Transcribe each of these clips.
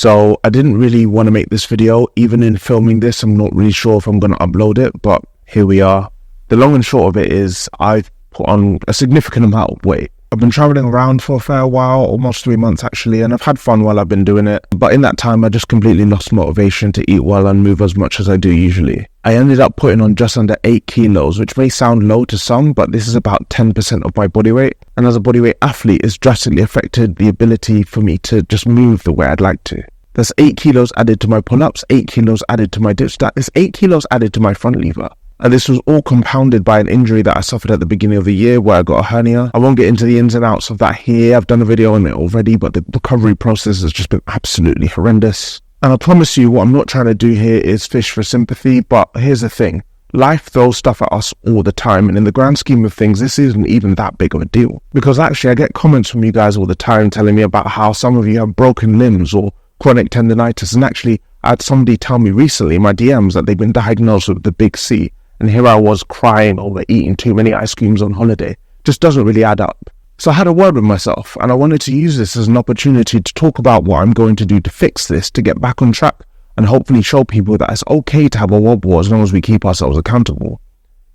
So I didn't really want to make this video. Even in filming this, I'm not really sure if I'm going to upload it, but here we are. The long and short of it is I've put on a significant amount of weight. I've been traveling around for a fair while, almost 3 months actually, and I've had fun while I've been doing it. But in that time, I just completely lost motivation to eat well and move as much as I do usually. I ended up putting on just under 8 kilos, which may sound low to some, but this is about 10% of my body weight. And as a bodyweight athlete, it's drastically affected the ability for me to just move the way I'd like to. There's 8 kilos added to my pull-ups, 8 kilos added to my dip stack, there's 8 kilos added to my front lever. And this was all compounded by an injury that I suffered at the beginning of the year where I got a hernia. I won't get into the ins and outs of that here. I've done a video on it already, but the recovery process has just been absolutely horrendous. And I promise you, what I'm not trying to do here is fish for sympathy, but here's the thing. Life throws stuff at us all the time, and in the grand scheme of things, this isn't even that big of a deal. Because actually, I get comments from you guys all the time telling me about how some of you have broken limbs or chronic tendonitis, and actually, I had somebody tell me recently in my DMs that they've been diagnosed with the big C. And here I was crying over eating too many ice creams on holiday. Just doesn't really add up. So I had a word with myself, and I wanted to use this as an opportunity to talk about what I'm going to do to fix this, to get back on track, and hopefully show people that it's okay to have a wobble as long as we keep ourselves accountable.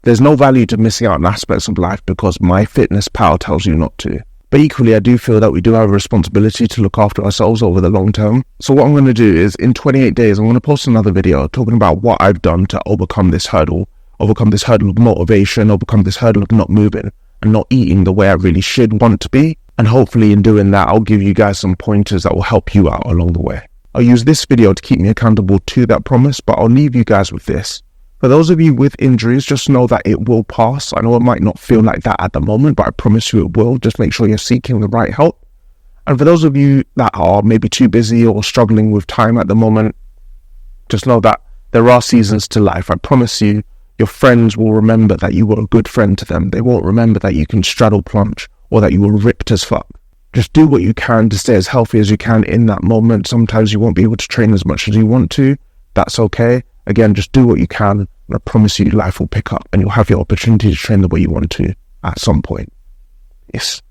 There's no value to missing out on aspects of life because my fitness pal tells you not to. But equally, I do feel that we do have a responsibility to look after ourselves over the long term. So what I'm going to do is, in 28 days, I'm going to post another video talking about what I've done to overcome this hurdle of motivation, overcome this hurdle of not moving and not eating the way I really should want to be. And hopefully in doing that, I'll give you guys some pointers that will help you out along the way. I'll use this video to keep me accountable to that promise, but I'll leave you guys with this. For those of you with injuries, just know that it will pass. I know it might not feel like that at the moment, but I promise you it will. Just make sure you're seeking the right help. And for those of you that are maybe too busy or struggling with time at the moment, just know that there are seasons to life. I promise you, your friends will remember that you were a good friend to them. They won't remember that you can straddle plunge or that you were ripped as fuck. Just do what you can to stay as healthy as you can in that moment. Sometimes you won't be able to train as much as you want to. That's okay. Again, just do what you can. And I promise you life will pick up and you'll have your opportunity to train the way you want to at some point. Yes.